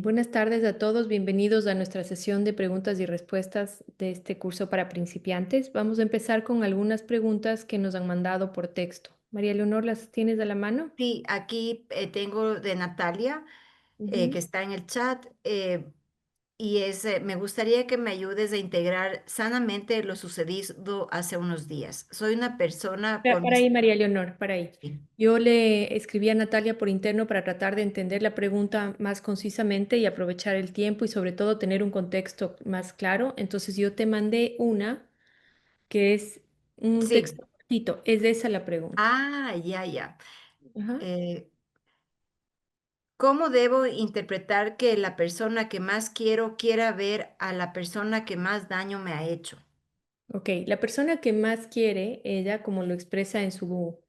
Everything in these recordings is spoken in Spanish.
Buenas tardes a todos, bienvenidos a nuestra sesión de preguntas y respuestas de este curso para principiantes. Vamos a empezar con algunas preguntas que nos han mandado por texto. María Leonor, ¿las tienes a la mano? Sí, aquí tengo de Natalia, que Ujú. está en el chat, me gustaría que me ayudes a integrar sanamente lo sucedido hace unos días. Soy una persona Para, con... para ahí, María Leonor, para ahí. Sí, Yo le escribí a Natalia por interno para tratar de entender la pregunta más concisamente y aprovechar el tiempo y sobre todo tener un contexto más claro. Entonces yo te mandé una que es un sí. texto cortito, es esa la pregunta. Ah, ya, ya. Ajá. Eh, ¿Cómo debo interpretar que la persona que más quiero quiera ver a la persona que más daño me ha hecho? Ok, la persona que más quiere, ella, como lo expresa en su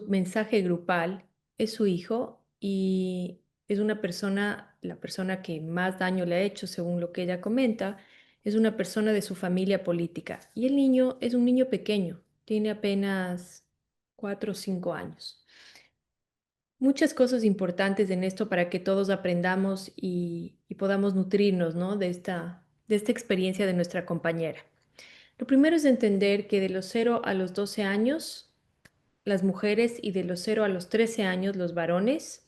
mensaje grupal, es su hijo y es una persona, la persona que más daño le ha hecho, según lo que ella comenta, es una persona de su familia política. Y el niño es un niño pequeño, tiene apenas 4 o 5 años. Muchas cosas importantes en esto para que todos aprendamos y podamos nutrirnos, ¿no? de esta experiencia de nuestra compañera. Lo primero es entender que de los 0 a los 12 años, las mujeres y de los 0 a los 13 años, los varones,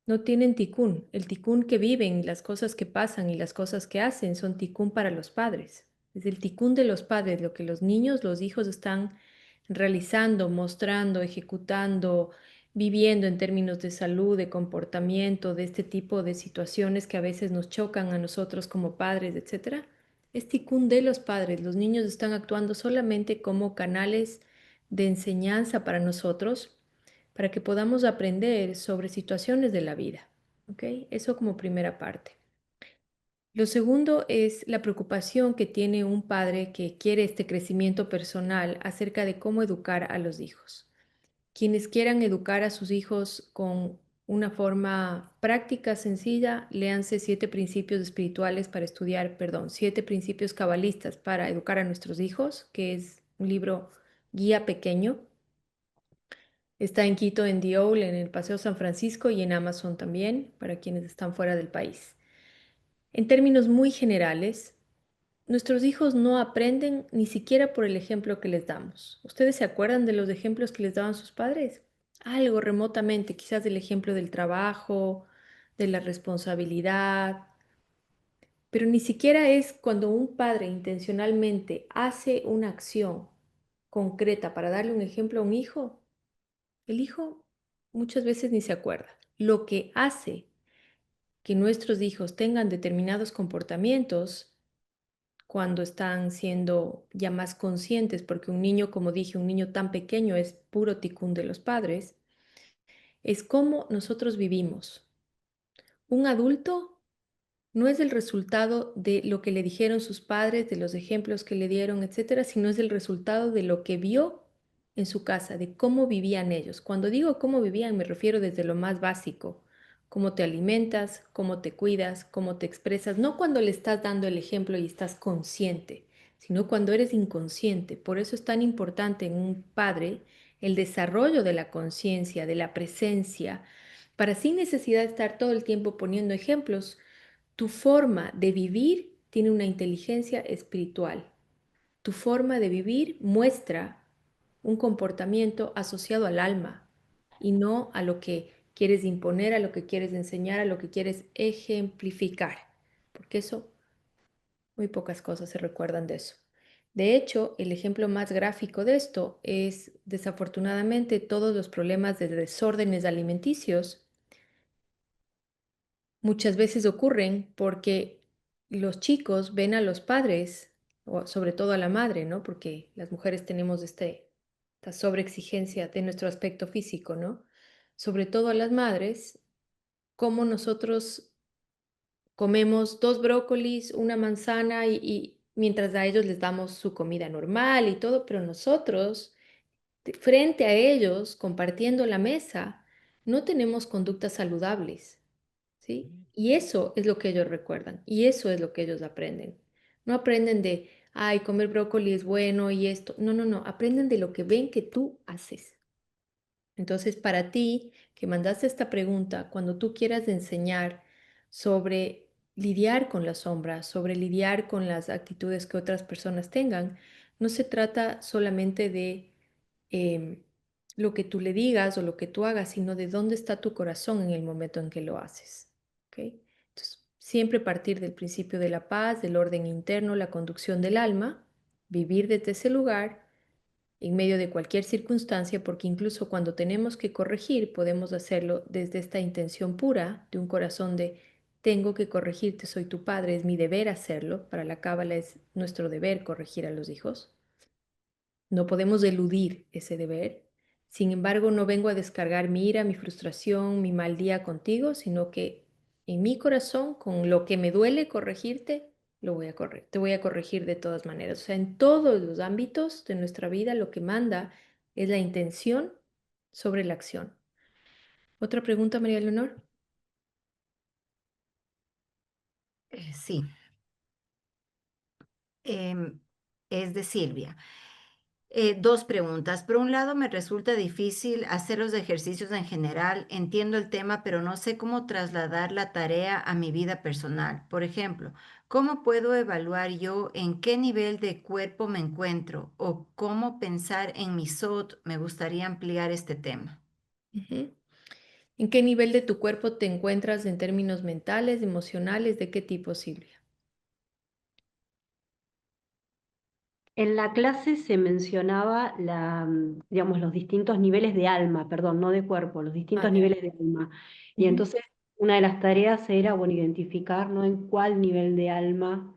no tienen ticún. El ticún que viven, las cosas que pasan y las cosas que hacen son ticún para los padres. Es el ticún de los padres, lo que los niños, los hijos están realizando, mostrando, ejecutando, viviendo en términos de salud, de comportamiento, de este tipo de situaciones que a veces nos chocan a nosotros como padres, etcétera. Es ticún de los padres. Los niños están actuando solamente como canales de enseñanza para nosotros para que podamos aprender sobre situaciones de la vida. ¿Ok? Eso como primera parte. Lo segundo es la preocupación que tiene un padre que quiere este crecimiento personal acerca de cómo educar a los hijos. Quienes quieran educar a sus hijos con una forma práctica, sencilla, léanse 7 principios espirituales para estudiar, perdón, 7 principios cabalistas para educar a nuestros hijos, que es un libro guía pequeño. Está en Quito, en The Owl, en el Paseo San Francisco y en Amazon también, para quienes están fuera del país. En términos muy generales, nuestros hijos no aprenden ni siquiera por el ejemplo que les damos. ¿Ustedes se acuerdan de los ejemplos que les daban sus padres? Algo remotamente, quizás del ejemplo del trabajo, de la responsabilidad, pero ni siquiera es cuando un padre intencionalmente hace una acción concreta para darle un ejemplo a un hijo. El hijo muchas veces ni se acuerda. Lo que hace que nuestros hijos tengan determinados comportamientos cuando están siendo ya más conscientes, porque un niño, como dije, un niño tan pequeño es puro ticún de los padres, es cómo nosotros vivimos. Un adulto no es el resultado de lo que le dijeron sus padres, de los ejemplos que le dieron, etcétera, sino es el resultado de lo que vio en su casa, de cómo vivían ellos. Cuando digo cómo vivían, me refiero desde lo más básico, cómo te alimentas, cómo te cuidas, cómo te expresas, no cuando le estás dando el ejemplo y estás consciente, sino cuando eres inconsciente. Por eso es tan importante en un padre el desarrollo de la conciencia, de la presencia, para sin necesidad de estar todo el tiempo poniendo ejemplos. Tu forma de vivir tiene una inteligencia espiritual. Tu forma de vivir muestra un comportamiento asociado al alma y no a lo que quieres imponer, a lo que quieres enseñar, a lo que quieres ejemplificar, porque eso, muy pocas cosas se recuerdan de eso. De hecho, el ejemplo más gráfico de esto es, desafortunadamente, todos los problemas de desórdenes alimenticios muchas veces ocurren porque los chicos ven a los padres, o sobre todo a la madre, ¿no? Porque las mujeres tenemos esta sobreexigencia de nuestro aspecto físico, ¿no? Sobre todo a las madres, como nosotros comemos 2 brócolis, una manzana y mientras a ellos les damos su comida normal y todo, pero nosotros, frente a ellos, compartiendo la mesa, no tenemos conductas saludables. ¿Sí? Y eso es lo que ellos recuerdan y eso es lo que ellos aprenden. No aprenden de, ay, comer brócoli es bueno y esto. No, no, no. Aprenden de lo que ven que tú haces. Entonces, para ti, que mandaste esta pregunta, cuando tú quieras enseñar sobre lidiar con la sombra, sobre lidiar con las actitudes que otras personas tengan, no se trata solamente de em, lo que tú le digas o lo que tú hagas, sino de dónde está tu corazón en el momento en que lo haces. ¿Ok? Entonces, siempre partir del principio de la paz, del orden interno, la conducción del alma, vivir desde ese lugar en medio de cualquier circunstancia, porque incluso cuando tenemos que corregir, podemos hacerlo desde esta intención pura de un corazón de tengo que corregirte, soy tu padre, es mi deber hacerlo. Para la Cábala es nuestro deber corregir a los hijos. No podemos eludir ese deber. Sin embargo, no vengo a descargar mi ira, mi frustración, mi mal día contigo, sino que en mi corazón, con lo que me duele corregirte, lo voy a corregir. Te voy a corregir de todas maneras. O sea, en todos los ámbitos de nuestra vida, lo que manda es la intención sobre la acción. ¿Otra pregunta, María Leonor? Sí, em, es de Silvia. Dos preguntas. Por un lado, me resulta difícil hacer los ejercicios en general. Entiendo el tema, pero no sé cómo trasladar la tarea a mi vida personal. Por ejemplo, ¿cómo puedo evaluar yo en qué nivel de cuerpo me encuentro o cómo pensar en mi SOT? Me gustaría ampliar este tema. Ujú. ¿En qué nivel de tu cuerpo te encuentras en términos mentales, emocionales? ¿De qué tipo, Silvia? En la clase se mencionaba digamos, los distintos niveles de alma, perdón, no de cuerpo, los Ah, distintos ya. niveles de alma. Y Ujú. entonces una de las tareas era, bueno, identificar, ¿no? En cuál nivel de alma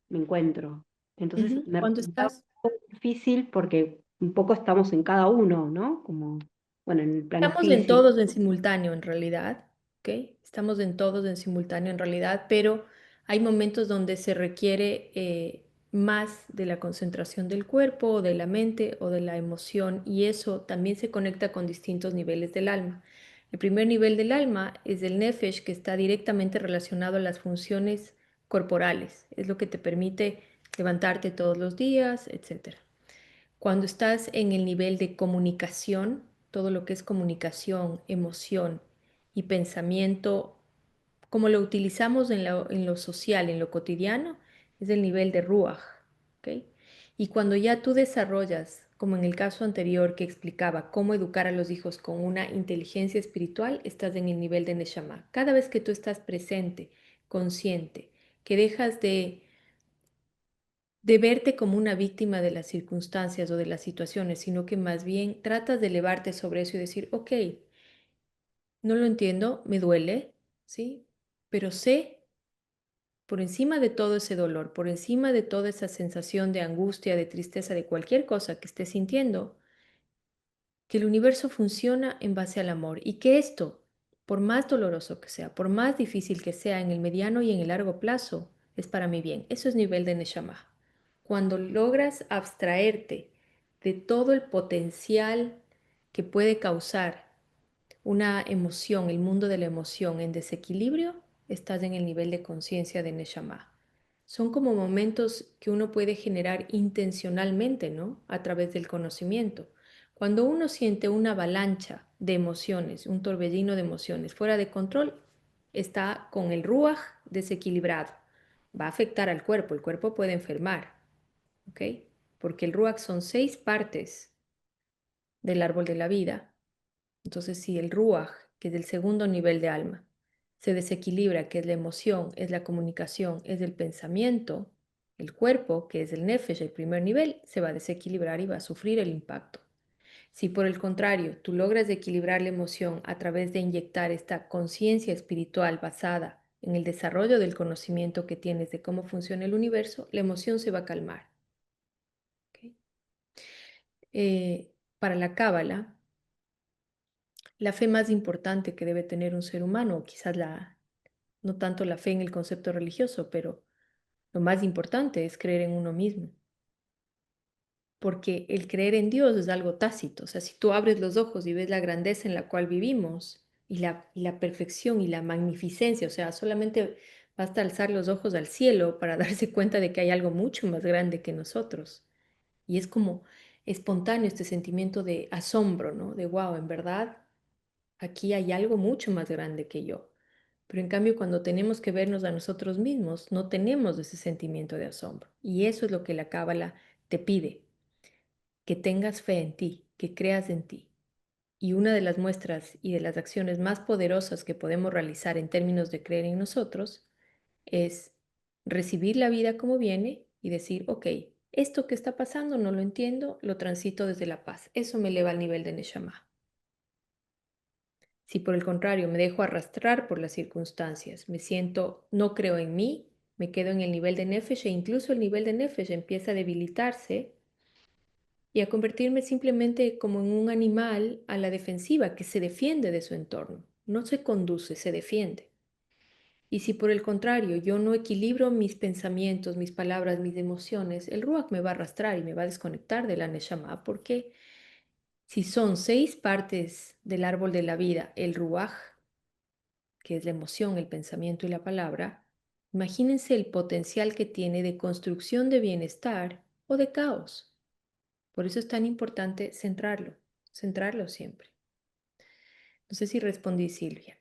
me encuentro. Entonces Ujú. me ¿Cuándo resultaba estás? un poco difícil porque un poco estamos en cada uno, ¿no? Como, bueno, en el plano Estamos en físico. todos en simultáneo en realidad, ¿ok? Estamos en todos en simultáneo en realidad, pero hay momentos donde se requiere más de la concentración del cuerpo, o de la mente o de la emoción, y eso también se conecta con distintos niveles del alma. El primer nivel del alma es el nefesh, que está directamente relacionado a las funciones corporales. Es lo que te permite levantarte todos los días, etcétera. Cuando estás en el nivel de comunicación, todo lo que es comunicación, emoción y pensamiento, como lo utilizamos en lo social, en lo cotidiano, es el nivel de Ruach, ¿ok? Y cuando ya tú desarrollas, como en el caso anterior que explicaba, cómo educar a los hijos con una inteligencia espiritual, estás en el nivel de Neshama. Cada vez que tú estás presente, consciente, que dejas de verte como una víctima de las circunstancias o de las situaciones, sino que más bien tratas de elevarte sobre eso y decir, ok, no lo entiendo, me duele, ¿sí? Pero sé, por encima de todo ese dolor, por encima de toda esa sensación de angustia, de tristeza, de cualquier cosa que estés sintiendo, que el universo funciona en base al amor y que esto, por más doloroso que sea, por más difícil que sea en el mediano y en el largo plazo, es para mi bien. Eso es nivel de Neshama. Cuando logras abstraerte de todo el potencial que puede causar una emoción, el mundo de la emoción en desequilibrio, estás en el nivel de conciencia de Neshama. Son como momentos que uno puede generar intencionalmente, ¿no? A través del conocimiento. Cuando uno siente una avalancha de emociones, un torbellino de emociones fuera de control, está con el ruaj desequilibrado. Va a afectar al cuerpo, el cuerpo puede enfermar, ¿ok? Porque el ruach son 6 partes del árbol de la vida. Entonces, si el ruach, que es el segundo nivel de alma, se desequilibra, que es la emoción, es la comunicación, es el pensamiento, el cuerpo, que es el nefesh, el primer nivel, se va a desequilibrar y va a sufrir el impacto. Si por el contrario tú logras equilibrar la emoción a través de inyectar esta conciencia espiritual basada en el desarrollo del conocimiento que tienes de cómo funciona el universo, la emoción se va a calmar. ¿Ok? Para la Cábala, la fe más importante que debe tener un ser humano, o quizás no tanto la fe en el concepto religioso, pero lo más importante es creer en uno mismo, porque el creer en Dios es algo tácito. O sea, si tú abres los ojos y ves la grandeza en la cual vivimos y la perfección y la magnificencia, o sea, solamente basta alzar los ojos al cielo para darse cuenta de que hay algo mucho más grande que nosotros. Y es como espontáneo este sentimiento de asombro, ¿no? De wow, en verdad, aquí hay algo mucho más grande que yo. Pero en cambio, cuando tenemos que vernos a nosotros mismos, no tenemos ese sentimiento de asombro. Y eso es lo que la Cábala te pide, que tengas fe en ti, que creas en ti. Y una de las muestras y de las acciones más poderosas que podemos realizar en términos de creer en nosotros es recibir la vida como viene y decir, ok, esto que está pasando no lo entiendo, lo transito desde la paz. Eso me eleva al nivel de Neshama. Si por el contrario me dejo arrastrar por las circunstancias, me siento, no creo en mí, me quedo en el nivel de Nefesh e incluso el nivel de Nefesh empieza a debilitarse y a convertirme simplemente como en un animal a la defensiva que se defiende de su entorno. No se conduce, se defiende. Y si por el contrario yo no equilibro mis pensamientos, mis palabras, mis emociones, el Ruach me va a arrastrar y me va a desconectar de la Neshama, porque si son 6 partes del árbol de la vida, el Ruach, que es la emoción, el pensamiento y la palabra, imagínense el potencial que tiene de construcción de bienestar o de caos. Por eso es tan importante centrarlo siempre. No sé si respondí, Silvia.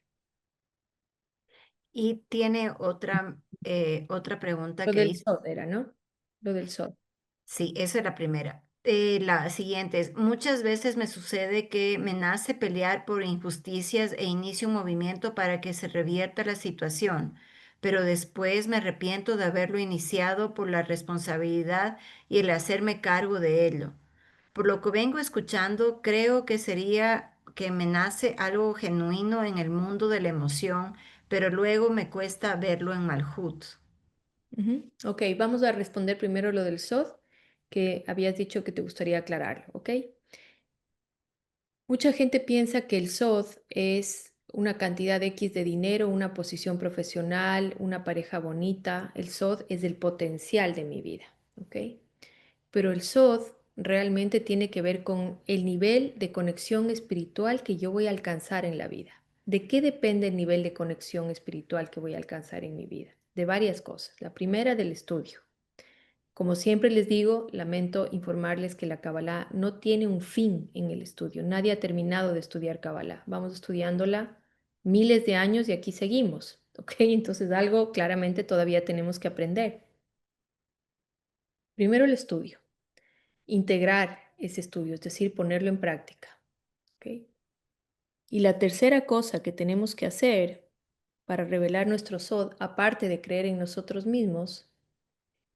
Y tiene otra pregunta Lo que del dice, SOD era, ¿no? Lo del SOD. sí, esa es la primera. La siguiente es, muchas veces me sucede que me nace pelear por injusticias e inicio un movimiento para que se revierta la situación, pero después me arrepiento de haberlo iniciado por la responsabilidad y el hacerme cargo de ello. Por lo que vengo escuchando, creo que sería que me nace algo genuino en el mundo de la emoción, pero luego me cuesta verlo en Malhut. Ok, vamos a responder primero lo del SOD, que habías dicho que te gustaría aclararlo, ¿ok? Mucha gente piensa que el SOD es una cantidad X de dinero, una posición profesional, una pareja bonita. El SOD es el potencial de mi vida, ¿ok? Pero el SOD realmente tiene que ver con el nivel de conexión espiritual que yo voy a alcanzar en la vida. ¿De qué depende el nivel de conexión espiritual que voy a alcanzar en mi vida? De varias cosas. La primera, del estudio. Como siempre les digo, lamento informarles que la Kabbalah no tiene un fin en el estudio. Nadie ha terminado de estudiar Kabbalah. Vamos estudiándola miles de años y aquí seguimos, ¿ok? Entonces algo claramente todavía tenemos que aprender. Primero el estudio, integrar ese estudio, es decir, ponerlo en práctica, ¿ok? Y la tercera cosa que tenemos que hacer para revelar nuestro Sod, aparte de creer en nosotros mismos,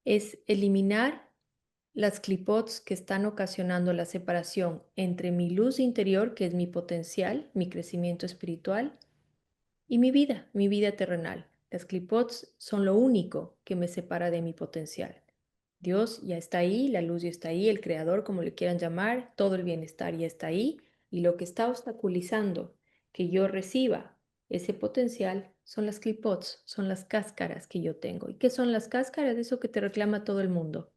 es eliminar las clipots que están ocasionando la separación entre mi luz interior, que es mi potencial, mi crecimiento espiritual, y mi vida terrenal. Las clipots son lo único que me separa de mi potencial. Dios ya está ahí, la luz ya está ahí, el creador, como le quieran llamar, todo el bienestar ya está ahí, y lo que está obstaculizando que yo reciba ese potencial son las clipots, son las cáscaras que yo tengo. ¿Y qué son las cáscaras? Eso que te reclama todo el mundo.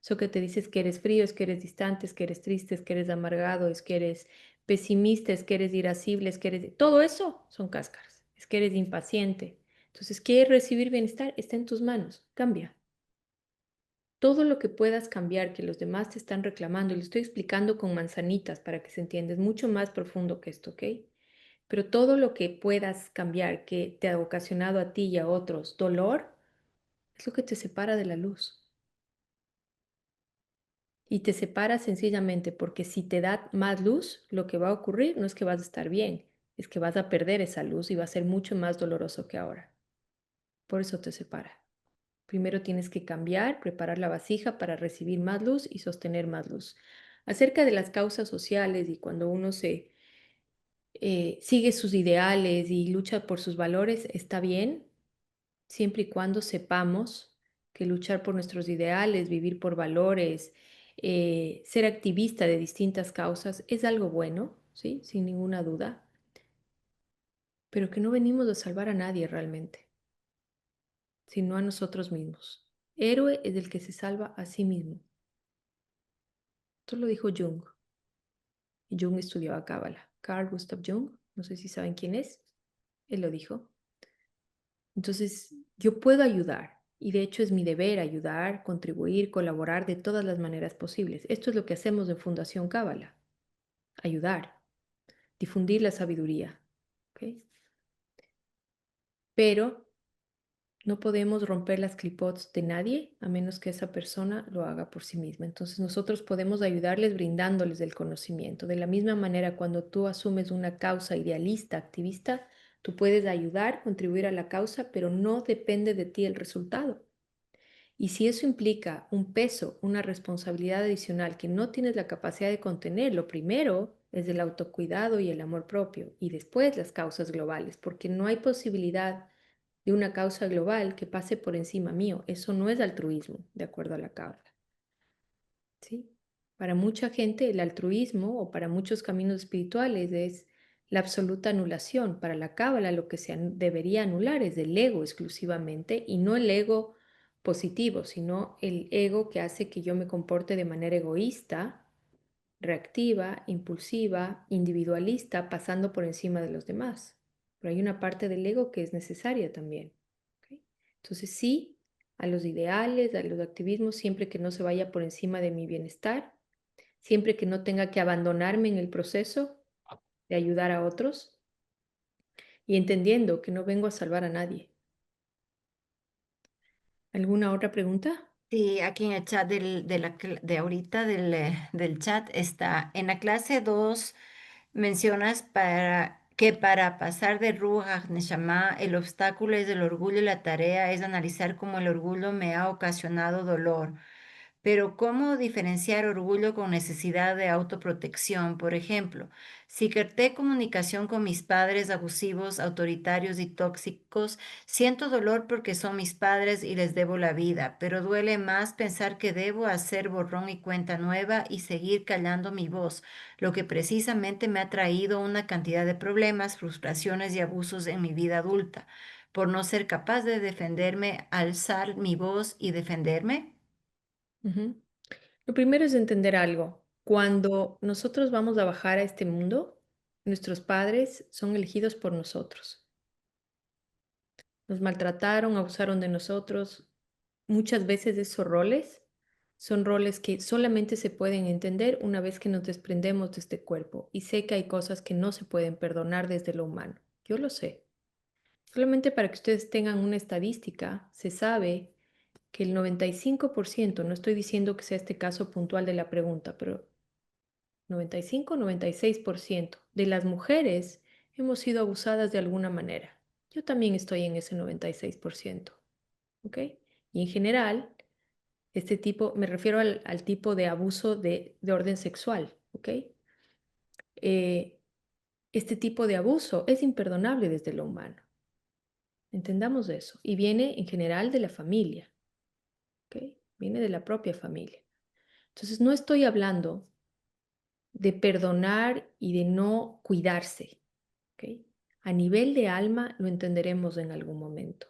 Eso que te dices que eres frío, es que eres distante, es que eres triste, es que eres amargado, es que eres pesimista, es que eres irascible, es que eres... Todo eso son cáscaras. Es que eres impaciente. Entonces, ¿quieres recibir bienestar? Está en tus manos. Cambia. Todo lo que puedas cambiar que los demás te están reclamando, y lo estoy explicando con manzanitas para que se entienda, es mucho más profundo que esto, ¿ok? Pero todo lo que puedas cambiar que te ha ocasionado a ti y a otros dolor, es lo que te separa de la luz. Y te separa sencillamente porque si te da más luz, lo que va a ocurrir no es que vas a estar bien, es que vas a perder esa luz y va a ser mucho más doloroso que ahora. Por eso te separa. Primero tienes que cambiar, preparar la vasija para recibir más luz y sostener más luz. Acerca de las causas sociales y cuando uno sigue sus ideales y lucha por sus valores, está bien, siempre y cuando sepamos que luchar por nuestros ideales, vivir por valores, ser activista de distintas causas es algo bueno, ¿sí? Sin ninguna duda, pero que no venimos a salvar a nadie realmente, sino a nosotros mismos. Héroe es el que se salva a sí mismo. Esto lo dijo Jung. Y Jung estudiaba Cábala. Carl Gustav Jung, no sé si saben quién es, él lo dijo. Entonces, yo puedo ayudar, Y de hecho es mi deber ayudar, contribuir, colaborar de todas las maneras posibles. Esto es lo que hacemos en Fundación Cábala. Ayudar, difundir la sabiduría. ¿Ok? Pero no podemos romper las clipots de nadie a menos que esa persona lo haga por sí misma. Entonces nosotros podemos ayudarles brindándoles el conocimiento. De la misma manera, cuando tú asumes una causa idealista, activista, tú puedes ayudar, contribuir a la causa, pero no depende de ti el resultado. Y si eso implica un peso, una responsabilidad adicional que no tienes la capacidad de contener, lo primero es el autocuidado y el amor propio, y después las causas globales, porque no hay posibilidad de una causa global que pase por encima mío. Eso no es altruismo, de acuerdo a la Cábala. ¿Sí? Para mucha gente el altruismo o para muchos caminos espirituales es la absoluta anulación. Para la Cábala lo que se debería anular es el ego exclusivamente y no el ego positivo, sino el ego que hace que yo me comporte de manera egoísta, reactiva, impulsiva, individualista, pasando por encima de los demás. Pero hay una parte del ego que es necesaria también. ¿Ok? Entonces sí, a los ideales, a los activismos, siempre que no se vaya por encima de mi bienestar, siempre que no tenga que abandonarme en el proceso de ayudar a otros y entendiendo que no vengo a salvar a nadie. ¿Alguna otra pregunta? Sí, aquí en el chat de ahorita del chat está, en la clase 2 mencionas que para pasar de Ruach a Neshama el obstáculo es el orgullo y la tarea es analizar cómo el orgullo me ha ocasionado dolor. Pero ¿cómo diferenciar orgullo con necesidad de autoprotección? Por ejemplo, si corté comunicación con mis padres abusivos, autoritarios y tóxicos, siento dolor porque son mis padres y les debo la vida, pero duele más pensar que debo hacer borrón y cuenta nueva y seguir callando mi voz, lo que precisamente me ha traído una cantidad de problemas, frustraciones y abusos en mi vida adulta, por no ser capaz de defenderme, alzar mi voz y defenderme. Ujú. Lo primero es entender algo. Cuando nosotros vamos a bajar a este mundo, nuestros padres son elegidos por nosotros. Nos maltrataron, abusaron de nosotros. Muchas veces esos roles son roles que solamente se pueden entender una vez que nos desprendemos de este cuerpo. Y sé que hay cosas que no se pueden perdonar desde lo humano. Yo lo sé. Solamente para que ustedes tengan una estadística, se sabe que el 95%, no estoy diciendo que sea este caso puntual de la pregunta, pero 95-96% de las mujeres hemos sido abusadas de alguna manera. Yo también estoy en ese 96%, ¿ok? Y en general, este tipo, me refiero al tipo de abuso de orden sexual, ¿ok? Eh, este tipo de abuso es imperdonable desde lo humano. Entendamos eso. Y viene en general de la familia, ¿ok? Viene de la propia familia. Entonces, no estoy hablando de perdonar y de no cuidarse, ¿ok? A nivel de alma lo entenderemos en algún momento.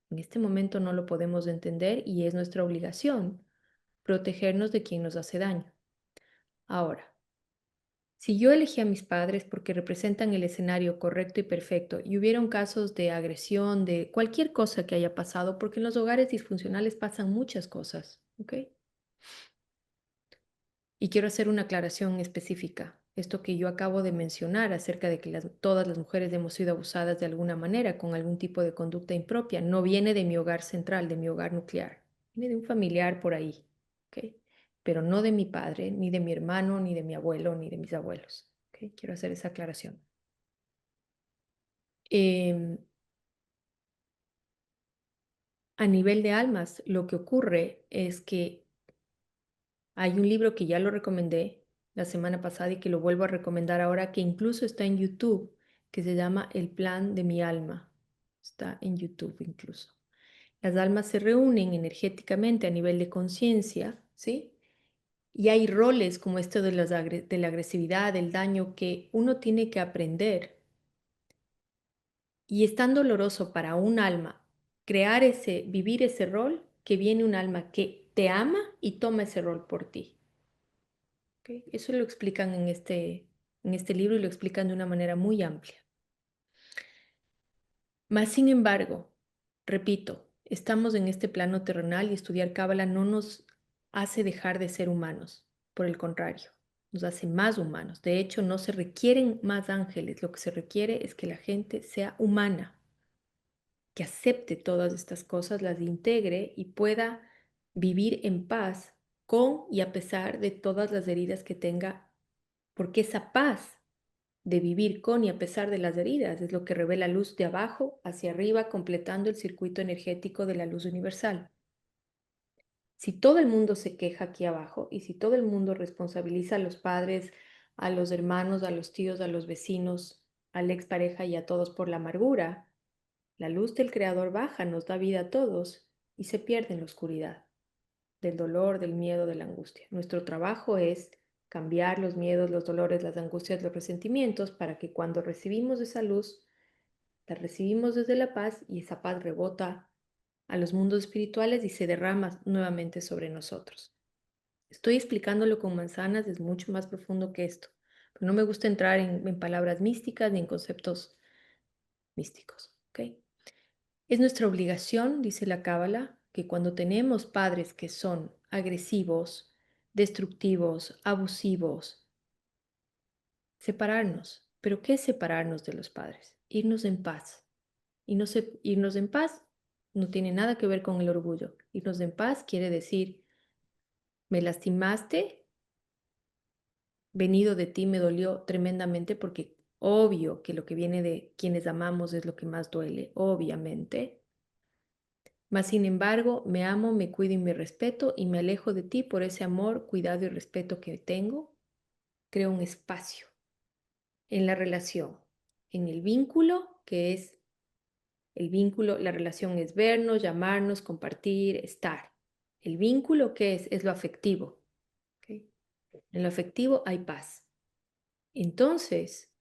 En este momento no lo podemos entender y es nuestra obligación protegernos de quien nos hace daño. Ahora, si yo elegí a mis padres porque representan el escenario correcto y perfecto y hubieron casos de agresión, de cualquier cosa que haya pasado, porque en los hogares disfuncionales pasan muchas cosas, ¿ok? Y quiero hacer una aclaración específica. Esto que yo acabo de mencionar acerca de que todas las mujeres hemos sido abusadas de alguna manera con algún tipo de conducta impropia, no viene de mi hogar central, de mi hogar nuclear. Viene de un familiar por ahí, ¿ok? Pero no de mi padre, ni de mi hermano, ni de mi abuelo, ni de mis abuelos. ¿Ok? Quiero hacer esa aclaración. Em, a nivel de almas, lo que ocurre es que hay un libro que ya lo recomendé la semana pasada y que lo vuelvo a recomendar ahora, que incluso está en YouTube, que se llama El plan de mi alma. Está en YouTube incluso. Las almas se reúnen energéticamente a nivel de conciencia, ¿sí? Y hay roles como esto de la agresividad, del daño, que uno tiene que aprender. Y es tan doloroso para un alma vivir ese rol, que viene un alma que te ama y toma ese rol por ti. ¿Ok? Eso lo explican en este libro y lo explican de una manera muy amplia. Más sin embargo, repito, estamos en este plano terrenal y estudiar Cábala no nos hace dejar de ser humanos, por el contrario, nos hace más humanos. De hecho, no se requieren más ángeles, lo que se requiere es que la gente sea humana, que acepte todas estas cosas, las integre y pueda vivir en paz con y a pesar de todas las heridas que tenga, porque esa paz de vivir con y a pesar de las heridas es lo que revela luz de abajo hacia arriba, completando el circuito energético de la luz universal. Si todo el mundo se queja aquí abajo y si todo el mundo responsabiliza a los padres, a los hermanos, a los tíos, a los vecinos, a la expareja y a todos por la amargura, la luz del Creador baja, nos da vida a todos y se pierde en la oscuridad del dolor, del miedo, de la angustia. Nuestro trabajo es cambiar los miedos, los dolores, las angustias, los resentimientos para que cuando recibimos esa luz, la recibimos desde la paz y esa paz rebota a los mundos espirituales y se derrama nuevamente sobre nosotros. Estoy explicándolo con manzanas, es mucho más profundo que esto, pero no me gusta entrar en palabras místicas ni en conceptos místicos, ¿ok? Es nuestra obligación, dice la Cábala, que cuando tenemos padres que son agresivos, destructivos, abusivos, separarnos. ¿Pero qué es separarnos de los padres? Irnos en paz. Y no irnos en paz no tiene nada que ver con el orgullo. Irnos en paz quiere decir, me lastimaste, venido de ti me dolió tremendamente porque obvio que lo que viene de quienes amamos es lo que más duele, obviamente. Mas, sin embargo, me amo, me cuido y me respeto y me alejo de ti por ese amor, cuidado y respeto que tengo. Creo un espacio en la relación, en el vínculo, que es el vínculo, la relación es vernos, llamarnos, compartir, estar. El vínculo, ¿qué es? Es lo afectivo. ¿Ok? En lo afectivo hay paz. Entonces,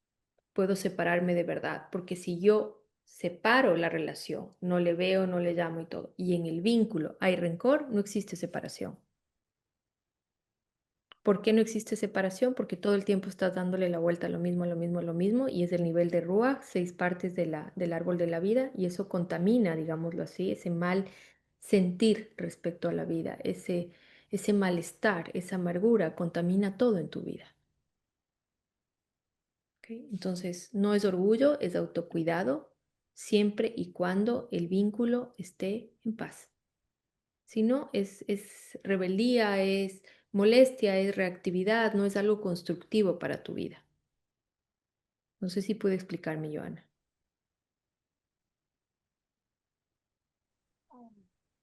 puedo separarme de verdad, porque si yo separo la relación, no le veo, no le llamo y todo, y en el vínculo hay rencor, no existe separación. ¿Por qué no existe separación? Porque todo el tiempo estás dándole la vuelta a lo mismo, a lo mismo, a lo mismo, y es el nivel de Ruach, 6 partes del árbol de la vida, y eso contamina, digámoslo así, ese mal sentir respecto a la vida, ese malestar, esa amargura, contamina todo en tu vida. ¿Ok? Entonces, no es orgullo, es autocuidado, siempre y cuando el vínculo esté en paz. Si no, es rebeldía, es molestia, es reactividad, no es algo constructivo para tu vida. No sé si puede explicarme, Joana. Um,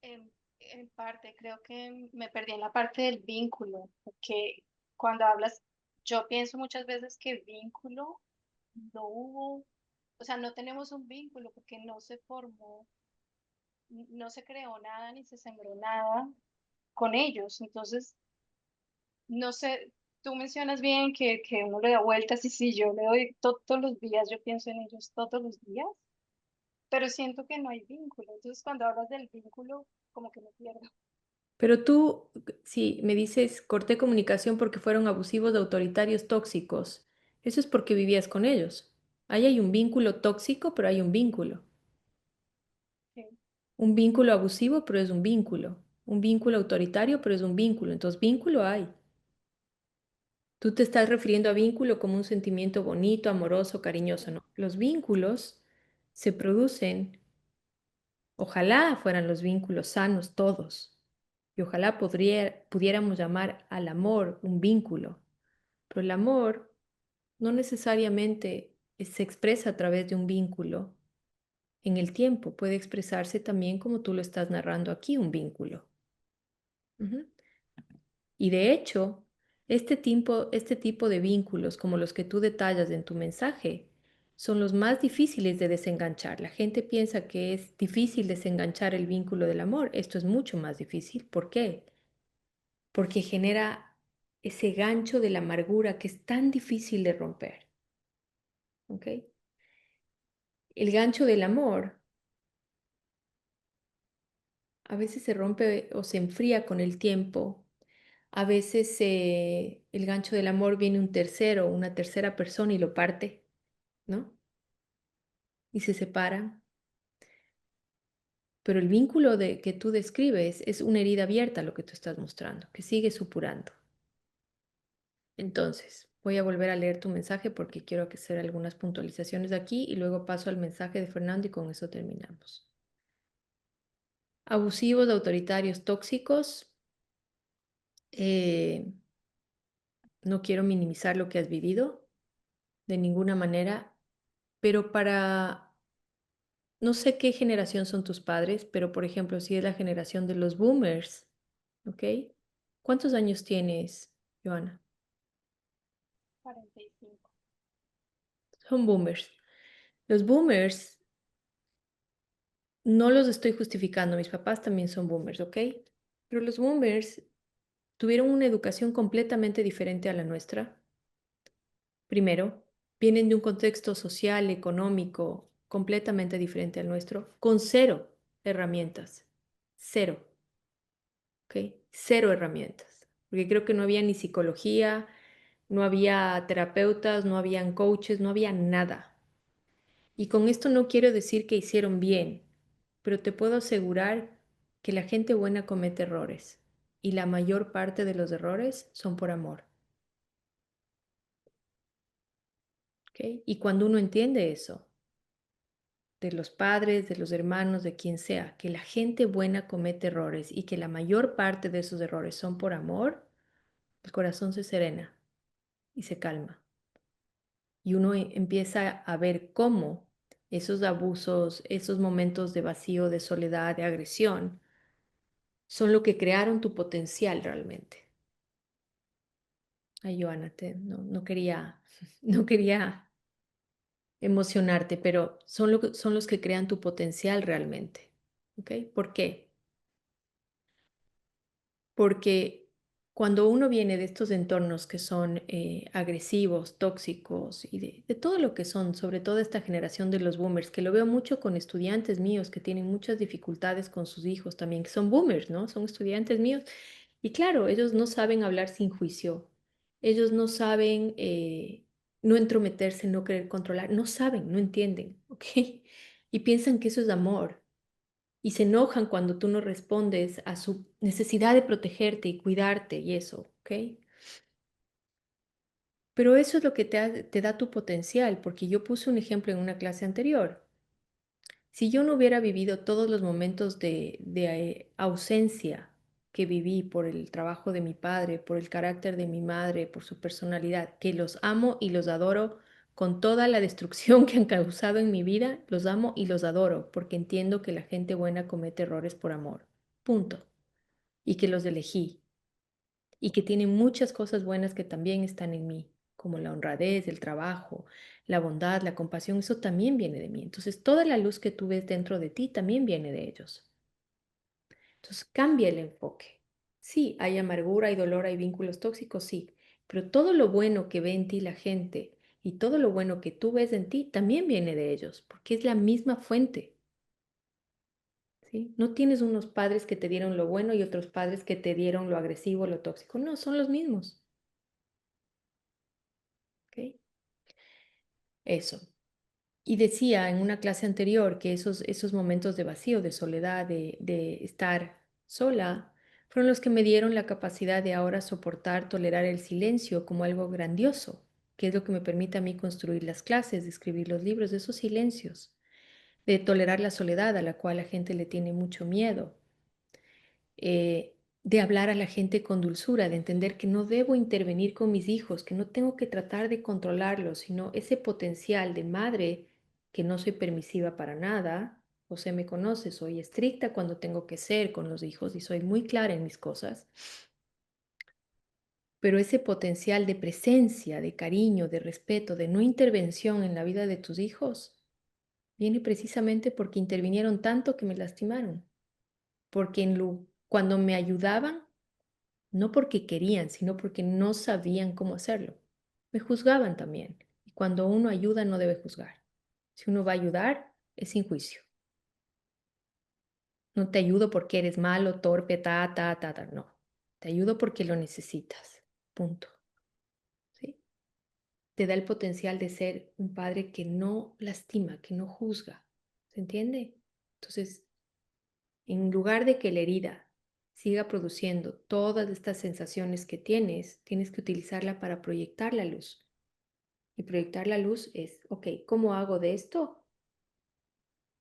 En, en parte, creo que me perdí en la parte del vínculo, porque cuando hablas, yo pienso muchas veces que vínculo no hubo, o sea, no tenemos un vínculo porque no se formó, no se creó nada ni se sembró nada con ellos. Entonces, no sé, tú mencionas bien que uno le da vueltas y sí, yo le doy todos los días, yo pienso en ellos todos los días, pero siento que no hay vínculo. Entonces, cuando hablas del vínculo, como que me pierdo. Pero tú, si me dices, corté comunicación porque fueron abusivos, autoritarios, tóxicos, eso es porque vivías con ellos. Ahí hay un vínculo tóxico, pero hay un vínculo. Sí. Un vínculo abusivo, pero es un vínculo. Un vínculo autoritario, pero es un vínculo. Entonces, vínculo hay. Tú te estás refiriendo a vínculo como un sentimiento bonito, amoroso, cariñoso, ¿no? Los vínculos se producen, ojalá fueran los vínculos sanos todos, y ojalá pudiéramos llamar al amor un vínculo, pero el amor no necesariamente se expresa a través de un vínculo en el tiempo, puede expresarse también como tú lo estás narrando aquí, un vínculo. Ujú. Y de hecho, este tipo de vínculos, como los que tú detallas en tu mensaje, son los más difíciles de desenganchar. La gente piensa que es difícil desenganchar el vínculo del amor. Esto es mucho más difícil. ¿Por qué? Porque genera ese gancho de la amargura que es tan difícil de romper. ¿Ok? El gancho del amor a veces se rompe o se enfría con el tiempo. A veces el gancho del amor viene un tercero, una tercera persona y lo parte, ¿no? Y se separan. Pero el vínculo que tú describes es una herida abierta lo que tú estás mostrando, que sigue supurando. Entonces, voy a volver a leer tu mensaje porque quiero hacer algunas puntualizaciones aquí y luego paso al mensaje de Fernando y con eso terminamos. Abusivos, autoritarios, tóxicos. No quiero minimizar lo que has vivido de ninguna manera, pero no sé qué generación son tus padres, pero por ejemplo, si es la generación de los boomers, ¿ok? ¿Cuántos años tienes, Joana? 45. Son boomers. Los boomers, no los estoy justificando, mis papás también son boomers, ¿ok? Pero los boomers tuvieron una educación completamente diferente a la nuestra. Primero, vienen de un contexto social, económico, completamente diferente al nuestro, con cero herramientas. Cero, ¿ok? Cero herramientas. Porque creo que no había ni psicología, no había terapeutas, no habían coaches, no había nada. Y con esto no quiero decir que hicieron bien, pero te puedo asegurar que la gente buena comete errores y la mayor parte de los errores son por amor. ¿Ok? Y cuando uno entiende eso, de los padres, de los hermanos, de quien sea, que la gente buena comete errores y que la mayor parte de esos errores son por amor, el corazón se serena y se calma. Y uno empieza a ver cómo esos abusos, esos momentos de vacío, de soledad, de agresión, son lo que crearon tu potencial realmente. Ay, Joana, no quería, no quería emocionarte, pero son los que crean tu potencial realmente. ¿Ok? ¿Por qué? Porque cuando uno viene de estos entornos que son agresivos, tóxicos y de todo lo que son, sobre todo esta generación de los boomers, que lo veo mucho con estudiantes míos que tienen muchas dificultades con sus hijos también, que son boomers, ¿no? Son estudiantes míos. Y claro, ellos no saben hablar sin juicio, ellos no saben no entrometerse, no querer controlar, no saben, no entienden, ¿ok? Y piensan que eso es amor y se enojan cuando tú no respondes a su necesidad de protegerte y cuidarte y eso, ¿ok? Pero eso es lo que te da tu potencial, porque yo puse un ejemplo en una clase anterior. Si yo no hubiera vivido todos los momentos de ausencia que viví por el trabajo de mi padre, por el carácter de mi madre, por su personalidad, que los amo y los adoro con toda la destrucción que han causado en mi vida, los amo y los adoro, porque entiendo que la gente buena comete errores por amor. Punto. Y que los elegí y que tienen muchas cosas buenas que también están en mí, como la honradez, el trabajo, la bondad, la compasión, eso también viene de mí. Entonces, toda la luz que tú ves dentro de ti también viene de ellos. Entonces, cambia el enfoque. Sí, hay amargura, hay dolor, hay vínculos tóxicos, sí, pero todo lo bueno que ve en ti la gente y todo lo bueno que tú ves en ti también viene de ellos, porque es la misma fuente. ¿Sí? No tienes unos padres que te dieron lo bueno y otros padres que te dieron lo agresivo, lo tóxico. No, son los mismos. ¿Ok? Eso. Y decía en una clase anterior que esos momentos de vacío, de soledad, de estar sola, fueron los que me dieron la capacidad de ahora soportar, tolerar el silencio como algo grandioso, que es lo que me permite a mí construir las clases, de escribir los libros, de esos silencios, de tolerar la soledad a la cual la gente le tiene mucho miedo, de hablar a la gente con dulzura, de entender que no debo intervenir con mis hijos, que no tengo que tratar de controlarlos, sino ese potencial de madre que no soy permisiva para nada. José me conoce, soy estricta cuando tengo que ser con los hijos y soy muy clara en mis cosas. Pero ese potencial de presencia, de cariño, de respeto, de no intervención en la vida de tus hijos, viene precisamente porque intervinieron tanto que me lastimaron. Porque cuando me ayudaban, no porque querían, sino porque no sabían cómo hacerlo. Me juzgaban también. Y cuando uno ayuda, no debe juzgar. Si uno va a ayudar, es sin juicio. No te ayudo porque eres malo, torpe, no. Te ayudo porque lo necesitas. Punto. ¿Sí? Te da el potencial de ser un padre que no lastima, que no juzga. ¿Se entiende? Entonces, En lugar de que la herida siga produciendo todas estas sensaciones que tienes, tienes que utilizarla para proyectar la luz. Y proyectar la luz es, ok, ¿cómo hago de esto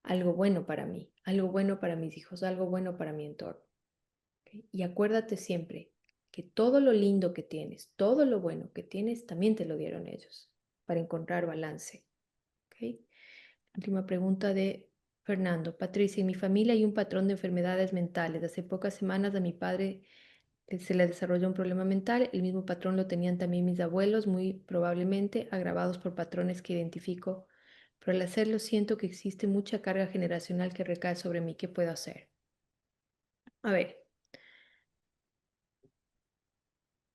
algo bueno para mí, algo bueno para mis hijos, algo bueno para mi entorno? ¿Ok? Y acuérdate siempre que todo lo lindo que tienes, todo lo bueno que tienes, también te lo dieron ellos para encontrar balance. ¿Ok? Última pregunta de Fernando. Patricia, en mi familia hay un patrón de enfermedades mentales. Hace pocas semanas a mi padre se le desarrolló un problema mental. El mismo patrón lo tenían también mis abuelos, muy probablemente agravados por patrones que identifico. Pero al hacerlo siento que existe mucha carga generacional que recae sobre mí. ¿Qué puedo hacer? A ver,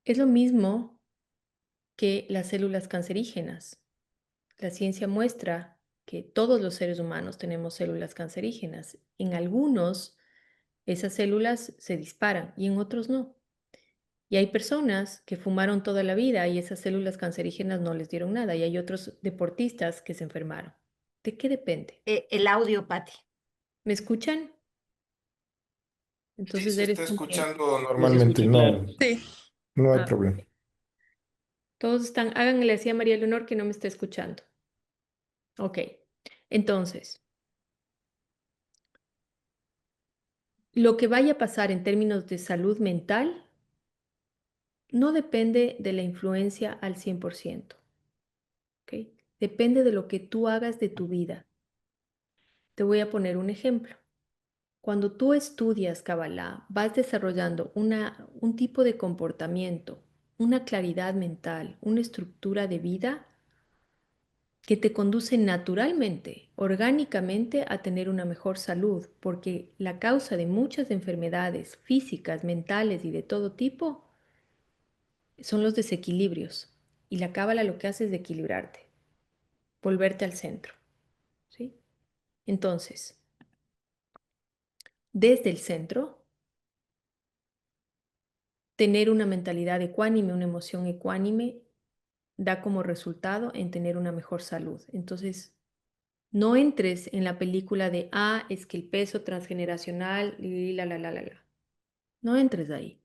es lo mismo que las células cancerígenas. La ciencia muestra que todos los seres humanos tenemos células cancerígenas. En algunos, esas células se disparan y en otros no. Y hay personas que fumaron toda la vida y esas células cancerígenas no les dieron nada. Y hay otros deportistas que se enfermaron. ¿De qué depende? El audio, Patti. ¿Me escuchan? Sí, Entonces se eres está tú quien. escuchando normalmente, no, Sí. no hay Ah, problema. todos están, háganle así a María Leonor que no me está escuchando. Ok, entonces, lo que vaya a pasar en términos de salud mental no depende de la influencia al 100%. ¿Ok? Depende de lo que tú hagas de tu vida. Te voy a poner un ejemplo. Cuando tú estudias Kabbalah, vas desarrollando un tipo de comportamiento, una claridad mental, una estructura de vida que te conduce naturalmente, orgánicamente a tener una mejor salud, porque la causa de muchas enfermedades físicas, mentales y de todo tipo son los desequilibrios. Y la Cábala lo que hace es de equilibrarte, volverte al centro, ¿sí? Entonces, desde el centro, tener una mentalidad ecuánime, una emoción ecuánime, da como resultado en tener una mejor salud. Entonces, no entres en la película de, es que el peso transgeneracional, y la. No entres ahí.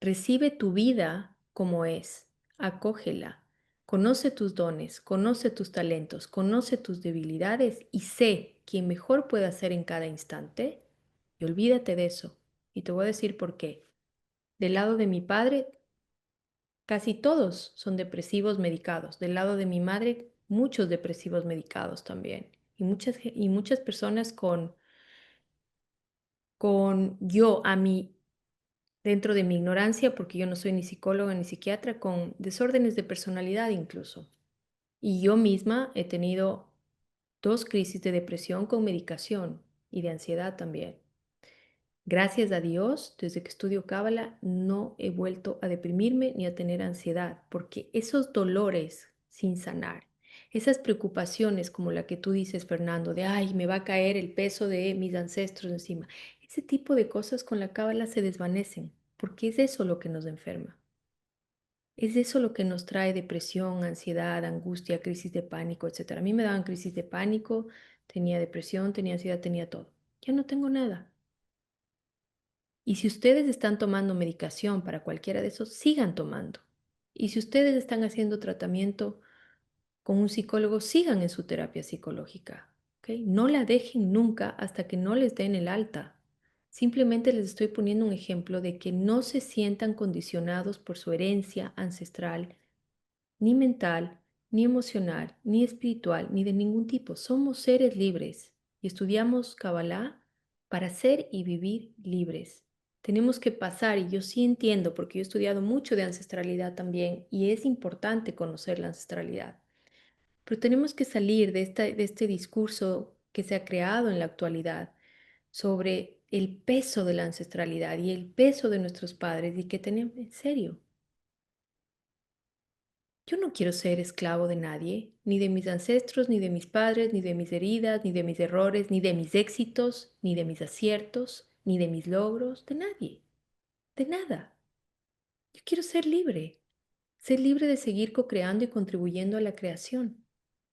Recibe tu vida como es, acógela, conoce tus dones, conoce tus talentos, conoce tus debilidades y sé quién mejor puede hacer en cada instante. Y olvídate de eso. Y te voy a decir por qué. Del lado de mi padre, casi todos son depresivos medicados. Del lado de mi madre, muchos depresivos medicados también. Y muchas personas con yo a mí, dentro de mi ignorancia, porque yo no soy ni psicóloga ni psiquiatra, con desórdenes de personalidad incluso. Y yo misma he tenido 2 crisis de depresión con medicación y de ansiedad también. Gracias a Dios, desde que estudio Cábala, no he vuelto a deprimirme ni a tener ansiedad, porque esos dolores sin sanar, esas preocupaciones como la que tú dices, Fernando, de, me va a caer el peso de mis ancestros encima, ese tipo de cosas con la Cábala se desvanecen, porque es eso lo que nos enferma. Es eso lo que nos trae depresión, ansiedad, angustia, crisis de pánico, etc. A mí me daban crisis de pánico, tenía depresión, tenía ansiedad, tenía todo. Ya no tengo nada. Y si ustedes están tomando medicación para cualquiera de esos, sigan tomando. Y si ustedes están haciendo tratamiento con un psicólogo, sigan en su terapia psicológica. ¿Ok? No la dejen nunca hasta que no les den el alta. Simplemente les estoy poniendo un ejemplo de que no se sientan condicionados por su herencia ancestral, ni mental, ni emocional, ni espiritual, ni de ningún tipo. Somos seres libres y estudiamos Kabbalah para ser y vivir libres. Tenemos que pasar, y yo sí entiendo, porque yo he estudiado mucho de ancestralidad también, y es importante conocer la ancestralidad, pero tenemos que salir de este discurso que se ha creado en la actualidad sobre el peso de la ancestralidad y el peso de nuestros padres, y que tenemos, en serio, yo no quiero ser esclavo de nadie, ni de mis ancestros, ni de mis padres, ni de mis heridas, ni de mis errores, ni de mis éxitos, ni de mis aciertos, ni de mis logros, de nadie, de nada. Yo quiero ser libre de seguir co-creando y contribuyendo a la creación.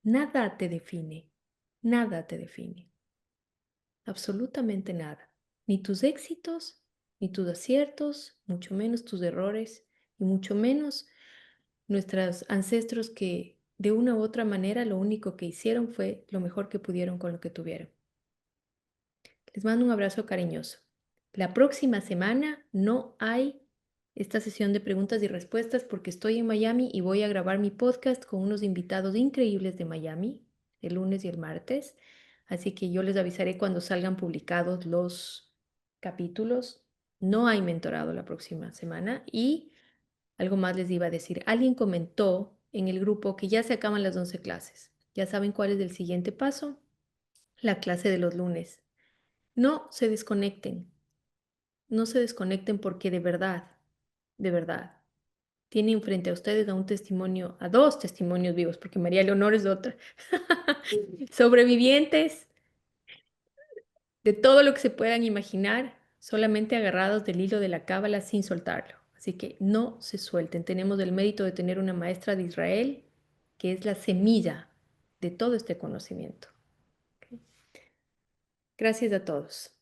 Nada te define, absolutamente nada. ni tus éxitos, ni tus aciertos, mucho menos tus errores, y mucho menos nuestros ancestros que de una u otra manera lo único que hicieron fue lo mejor que pudieron con lo que tuvieron. Les mando un abrazo cariñoso. La próxima semana no hay esta sesión de preguntas y respuestas porque estoy en Miami y voy a grabar mi podcast con unos invitados increíbles de Miami el lunes y el martes. Así que yo les avisaré cuando salgan publicados los capítulos. No hay mentorado la próxima semana y algo más les iba a decir. Alguien comentó en el grupo que ya se acaban las 11 clases. ¿Ya saben cuál es el siguiente paso? La clase de los lunes. No se desconecten, no se desconecten porque de verdad, tienen frente a ustedes a un testimonio, a dos testimonios vivos, porque María Leonor es otra, sobrevivientes de todo lo que se puedan imaginar, solamente agarrados del hilo de la cábala sin soltarlo. Así que no se suelten. Tenemos el mérito de tener una maestra de Israel que es la semilla de todo este conocimiento. ¿Ok? Gracias a todos.